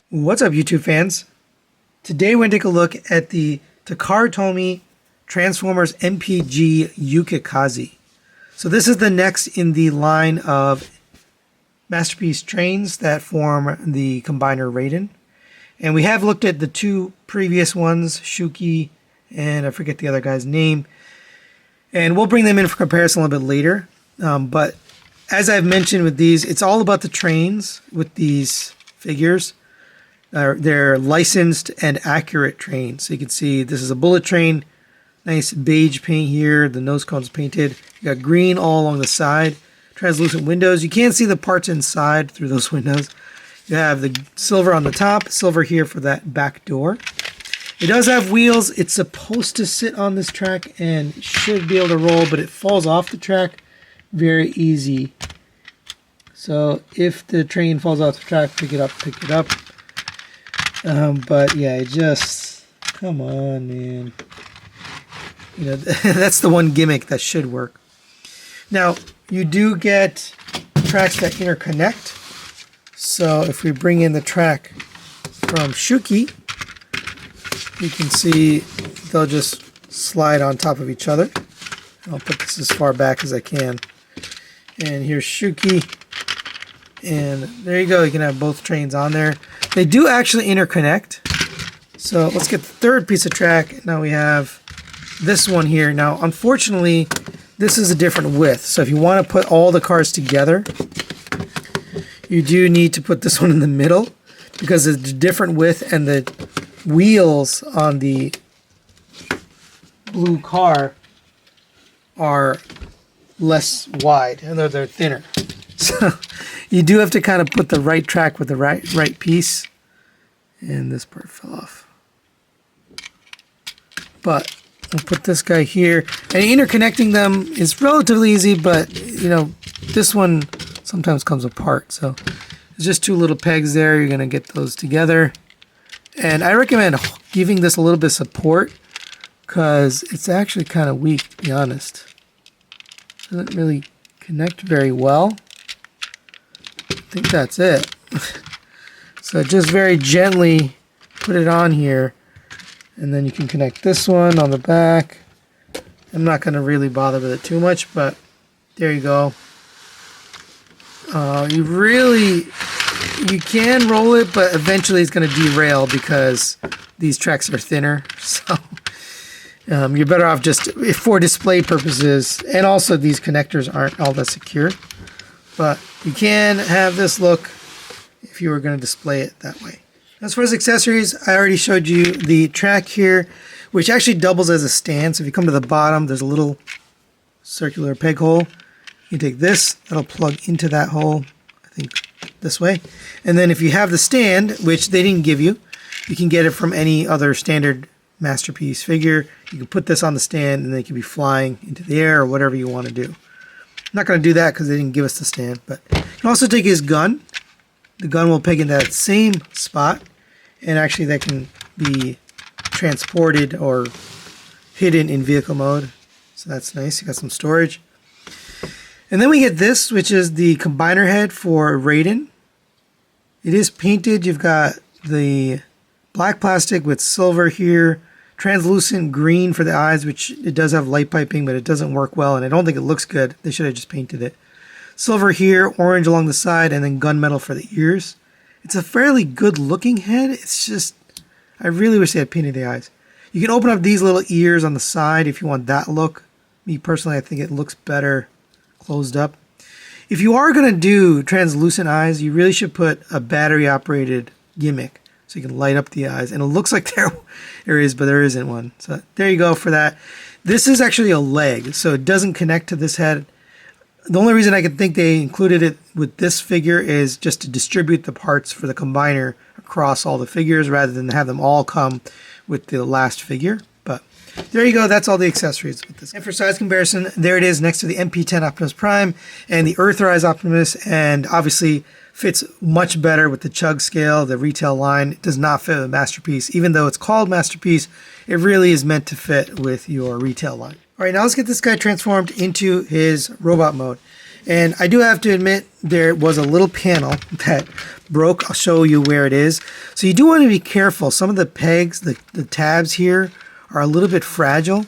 What's up, YouTube fans? Today we're going to take a look at the Takara Tomy Transformers MPG Yukikaze. So this is the next in the line of Masterpiece trains that form the combiner Raiden. And we have looked at the two previous ones, Shuki and I forget the other guy's name. And we'll bring them in for comparison a little bit later. But as I've mentioned with these, it's all about the trains with these figures. They're licensed and accurate trains. So you can see this is a bullet train. Nice beige paint here. The nose cone's painted. You got green all along the side. Translucent windows. You can't see the parts inside through those windows. You have the silver on the top. Silver here for that back door. It does have wheels. It's supposed to sit on this track and should be able to roll, but it falls off the track very easy. So if the train falls off the track, pick it up, pick it up. But yeah, it just, come on, man. You know, that's the one gimmick that should work. Now, you do get tracks that interconnect. So if we bring in the track from Shuki, you can see they'll just slide on top of each other. I'll put this as far back as I can. And here's Shuki. And there you go. You can have both trains on there. They do actually interconnect. So let's get the third piece of track. Now we have this one here. Now, unfortunately, this is a different width. So if you want to put all the cars together, you do need to put this one in the middle because it's a different width and the wheels on the blue car are less wide and they're thinner. So you do have to kind of put the right track with the right piece. And this part fell off. But I'll put this guy here. And interconnecting them is relatively easy, but you know, this one sometimes comes apart. So there's just two little pegs there. You're going to get those together. And I recommend giving this a little bit of support because it's actually kind of weak, to be honest. Doesn't really connect very well. I think that's it. So just very gently put it on here, and then you can connect this one on the back. I'm not going to really bother with it too much, but there you go. You can roll it, but eventually it's going to derail because these tracks are thinner. So you're better off just for display purposes, and also these connectors aren't all that secure. But you can have this look if you were going to display it that way. As far as accessories, I already showed you the track here, which actually doubles as a stand. So if you come to the bottom, there's a little circular peg hole. You take this, that'll plug into that hole, I think this way. And then if you have the stand, which they didn't give you, you can get it from any other standard Masterpiece figure. You can put this on the stand and they can be flying into the air or whatever you want to do. I'm not going to do that because they didn't give us the stand, but you can also take his gun. The gun will peg in that same spot, and actually that can be transported or hidden in vehicle mode. So that's nice. You got some storage. And then we get this, which is the combiner head for Raiden. It is painted. You've got the black plastic with silver here, translucent green for the eyes, which it does have light piping, but it doesn't work well, and I don't think it looks good. They should have just painted it. Silver here, orange along the side, and then gunmetal for the ears. It's a fairly good looking head. It's just, I really wish they had painted the eyes. You can open up these little ears on the side if you want that look. Me personally, I think it looks better closed up. If you are going to do translucent eyes, you really should put a battery operated gimmick so you can light up the eyes. And it looks like there is, but there isn't one. So there you go for that. This is actually a leg, so it doesn't connect to this head. The only reason I could think they included it with this figure is just to distribute the parts for the combiner across all the figures rather than have them all come with the last figure. But there you go. That's all the accessories with this. And for size comparison, there it is next to the MP10 Optimus Prime and the Earthrise Optimus, and obviously fits much better with the Chug scale, the retail line. It does not fit with Masterpiece. Even though it's called Masterpiece, it really is meant to fit with your retail line. All right, now let's get this guy transformed into his robot mode. And I do have to admit, there was a little panel that broke, I'll show you where it is. So you do want to be careful. Some of the pegs, the tabs here are a little bit fragile.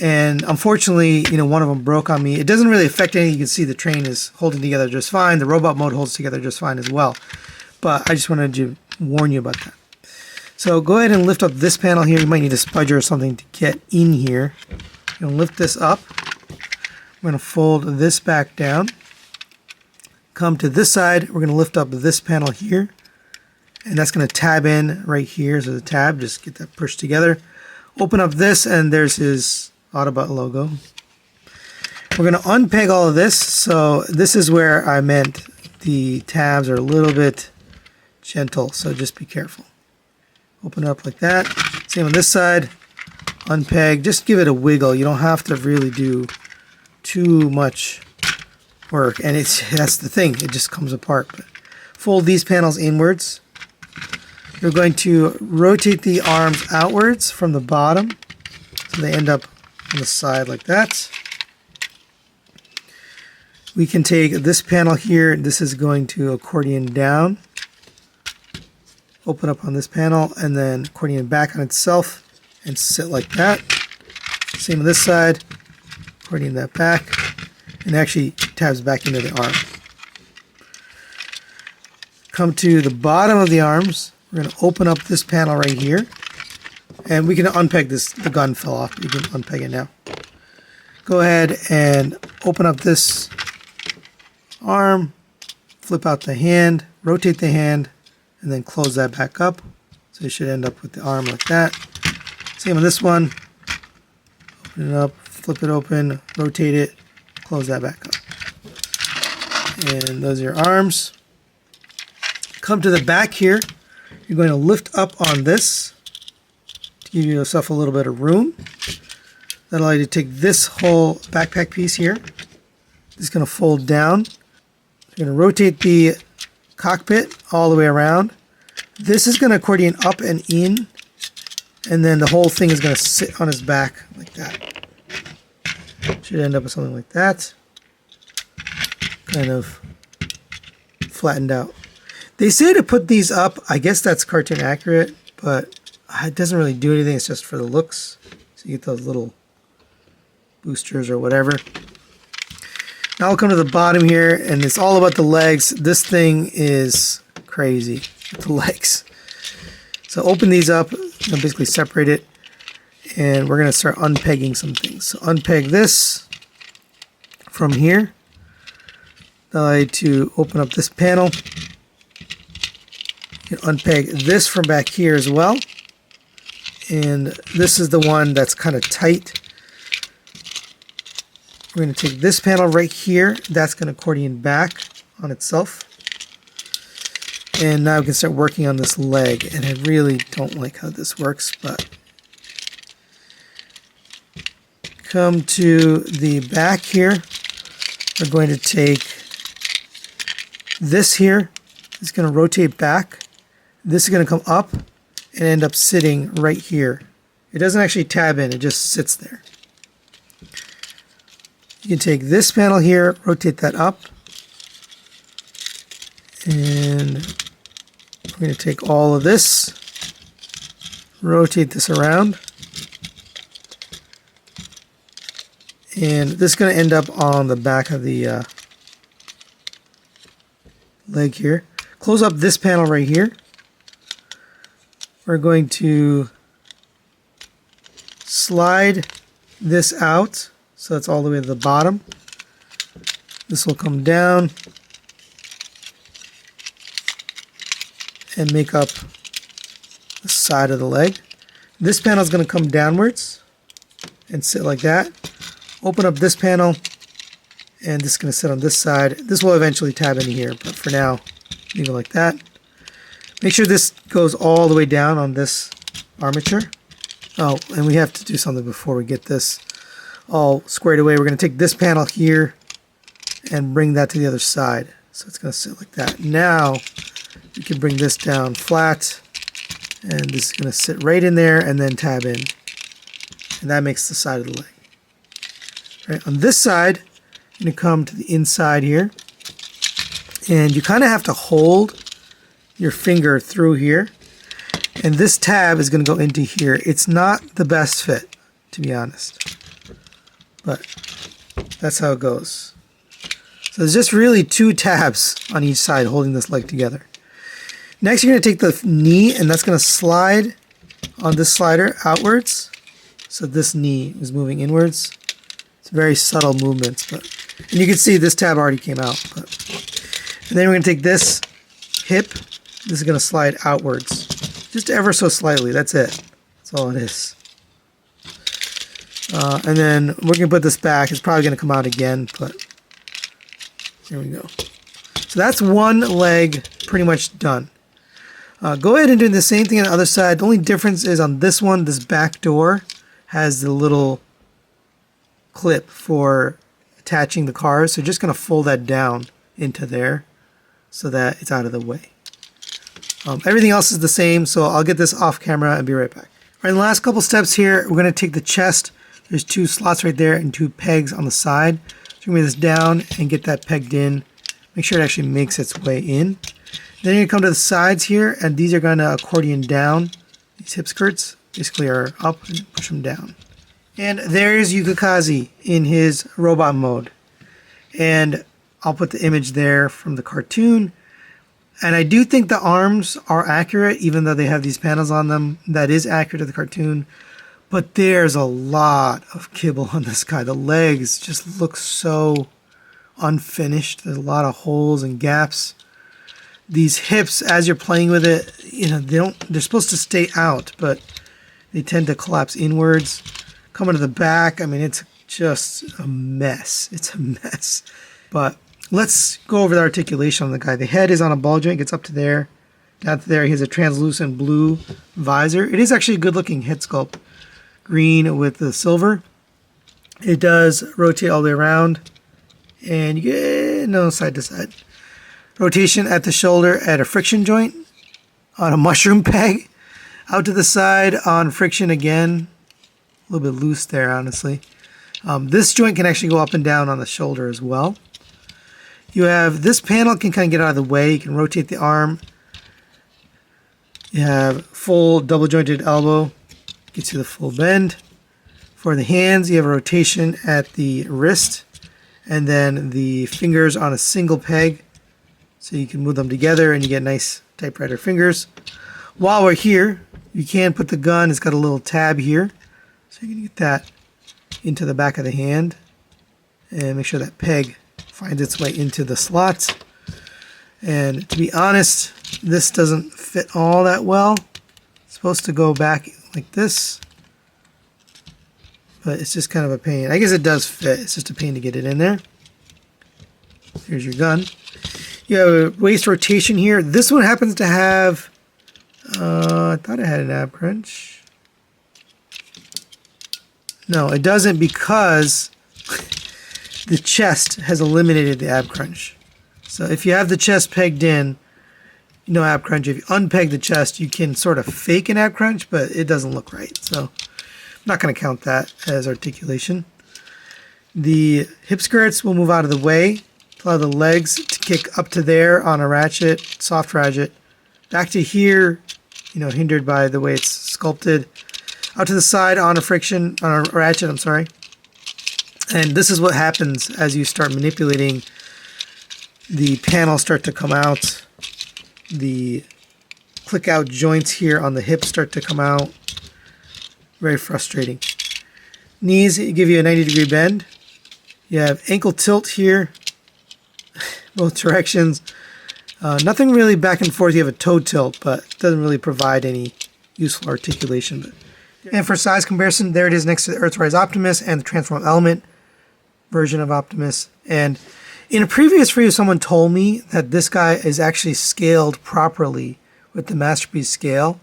And unfortunately, one of them broke on me. It doesn't really affect anything. You can see the train is holding together just fine. The robot mode holds together just fine as well. But I just wanted to warn you about that. So go ahead and lift up this panel here. You might need a spudger or something to get in here. You're going to lift this up. I'm going to fold this back down. Come to this side. We're going to lift up this panel here. And that's going to tab in right here. So the tab, just get that pushed together. Open up this, and there's his Autobot logo. We're going to unpeg all of this. So this is where I meant the tabs are a little bit gentle, so just be careful. Open it up like that. Same on this side. Unpeg. Just give it a wiggle. You don't have to really do too much work. And that's the thing. It just comes apart. But fold these panels inwards. You're going to rotate the arms outwards from the bottom. So they end up on the side like that. We can take this panel here. This is going to accordion down. Open up on this panel and then accordion back on itself and sit like that. Same on this side. Accordion that back and actually tabs back into the arm. Come to the bottom of the arms. We're going to open up this panel right here. And we can unpeg this. The gun fell off. You can unpeg it now. Go ahead and open up this arm. Flip out the hand. Rotate the hand. And then close that back up. So you should end up with the arm like that. Same on this one. Open it up, flip it open, rotate it, close that back up. And those are your arms. Come to the back here. You're going to lift up on this to give yourself a little bit of room. That'll allow you to take this whole backpack piece here. This is going to fold down. You're going to rotate the cockpit all the way around. This is going to accordion up and in, and then the whole thing is going to sit on his back like that. Should end up with something like that. Kind of flattened out. They say to put these up, I guess that's cartoon accurate, but it doesn't really do anything. It's just for the looks. So you get those little boosters or whatever. Now I'll come to the bottom here, and it's all about the legs. This thing is crazy with the legs. So open these up, and basically separate it, and we're going to start unpegging some things. So unpeg this from here. Allow you to open up this panel. You can unpeg this from back here as well. And this is the one that's kind of tight. We're going to take this panel right here. That's going to accordion back on itself. And now we can start working on this leg. And I really don't like how this works, but come to the back here. We're going to take this here. It's going to rotate back. This is going to come up and end up sitting right here. It doesn't actually tab in. It just sits there. You can take this panel here, rotate that up, and we're going to take all of this, rotate this around, and this is going to end up on the back of the leg here. Close up this panel right here. We're going to slide this out. So it's all the way to the bottom. This will come down and make up the side of the leg. This panel is going to come downwards and sit like that. Open up this panel, and this is going to sit on this side. This will eventually tab in here, but for now, leave it like that. Make sure this goes all the way down on this armature. Oh, and we have to do something before we get this all squared away. We're going to take this panel here and bring that to the other side. So it's going to sit like that. Now you can bring this down flat, and this is going to sit right in there and then tab in. And that makes the side of the leg. Right, on this side, you're going to come to the inside here, and you kind of have to hold your finger through here. And this tab is going to go into here. It's not the best fit, to be honest. But that's how it goes. So there's just really 2 tabs on each side holding this leg together. Next, you're going to take the knee, and that's going to slide on this slider outwards. So this knee is moving inwards. It's very subtle movements, but and you can see this tab already came out. And then we're going to take this hip. This is going to slide outwards, just ever so slightly. That's it. That's all it is. And then we're going to put this back. It's probably going to come out again, but here we go. So that's one leg pretty much done. Go ahead and do the same thing on the other side. The only difference is on this one, this back door has the little clip for attaching the cars. So just going to fold that down into there so that it's out of the way. Everything else is the same, so I'll get this off camera and be right back. All right, the last couple steps here, we're going to take the chest. There's 2 slots right there and 2 pegs on the side. So we're going to move this down and get that pegged in. Make sure it actually makes its way in. Then you're going to come to the sides here, and these are going to accordion down. These hip skirts basically are up and push them down. And there's Yukikaze in his robot mode. And I'll put the image there from the cartoon. And I do think the arms are accurate, even though they have these panels on them. That is accurate to the cartoon. But there's a lot of kibble on this guy. The legs just look so unfinished. There's a lot of holes and gaps. These hips, as you're playing with it, they're supposed to stay out, but they tend to collapse inwards. Coming to the back, I mean, it's just a mess. It's a mess. But let's go over the articulation on the guy. The head is on a ball joint, gets up to there. Down to there, he has a translucent blue visor. It is actually a good looking head sculpt. Green with the silver. It does rotate all the way around. And you get, no, side to side. Rotation at the shoulder at a friction joint on a mushroom peg. Out to the side on friction again. A little bit loose there, honestly. This joint can actually go up and down on the shoulder as well. You have this panel can kind of get out of the way. You can rotate the arm. You have full double jointed elbow. Gets you the full bend. For the hands, you have a rotation at the wrist. And then the fingers on a single peg. So you can move them together and you get nice typewriter fingers. While we're here, you can put the gun. It's got a little tab here. So you can get that into the back of the hand. And make sure that peg finds its way into the slots. And to be honest, this doesn't fit all that well. It's supposed to go back like this. But it's just kind of a pain. I guess it does fit. It's just a pain to get it in there. Here's your gun. You have a waist rotation here. This one happens to have, I thought it had an ab crunch. No, it doesn't because the chest has eliminated the ab crunch. So if you have the chest pegged in, no ab crunch. If you unpeg the chest, you can sort of fake an ab crunch, but it doesn't look right. So I'm not going to count that as articulation. The hip skirts will move out of the way. Allow the legs to kick up to there on a ratchet, soft ratchet. Back to here, hindered by the way it's sculpted. Out to the side on a friction, on a ratchet, I'm sorry. And this is what happens as you start manipulating. The panels start to come out. The click out joints here on the hips start to come out. Very frustrating. Knees give you a 90-degree bend. You have ankle tilt here. Both directions. Nothing really back and forth. You have a toe tilt, but it doesn't really provide any useful articulation. And for size comparison, there it is next to the Earthrise Optimus and the Transform Element version of Optimus. And in a previous review, someone told me that this guy is actually scaled properly with the Masterpiece scale.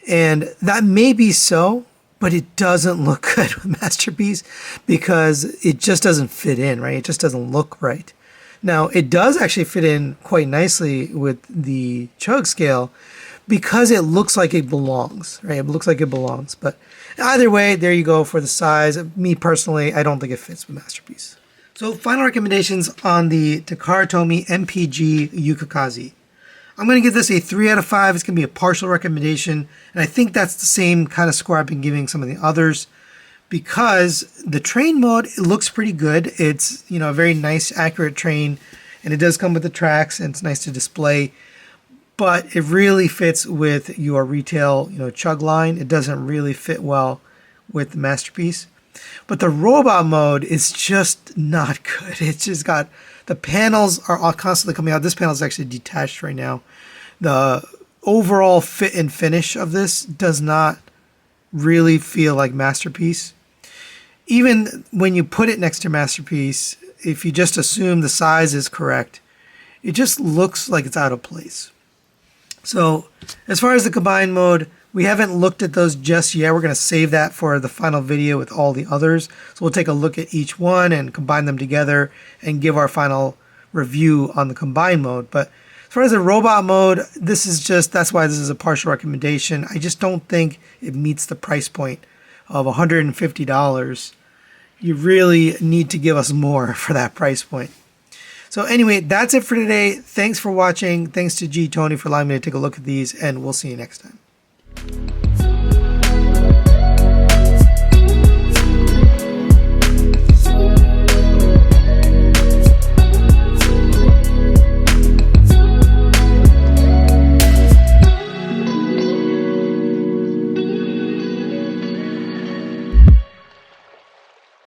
And that may be so, but it doesn't look good with Masterpiece because it just doesn't fit in, right? It just doesn't look right. Now, it does actually fit in quite nicely with the Chug scale because it looks like it belongs, right? It looks like it belongs. But either way, there you go for the size. Me personally, I don't think it fits with Masterpiece. So final recommendations on the Takara Tomy MPG Yukikaze. I'm going to give this a 3 out of 5. It's going to be a partial recommendation. And I think that's the same kind of score I've been giving some of the others, because the train mode, it looks pretty good. It's, you know, a very nice, accurate train, and it does come with the tracks, and it's nice to display. But it really fits with your retail, you know, chug line. It doesn't really fit well with the Masterpiece. But the robot mode is just not good. It's just got, the panels are all constantly coming out. This panel is actually detached right now. The overall fit and finish of this does not really feel like Masterpiece. Even when you put it next to Masterpiece, if you just assume the size is correct, it just looks like it's out of place. So as far as the combined mode, we haven't looked at those just yet. We're going to save that for the final video with all the others. So we'll take a look at each one and combine them together and give our final review on the combined mode. But as far as the robot mode, this is just, that's why this is a partial recommendation. I just don't think it meets the price point of $150. You really need to give us more for that price point. So anyway, that's it for today. Thanks for watching. Thanks to Tony for allowing me to take a look at these, and we'll see you next time.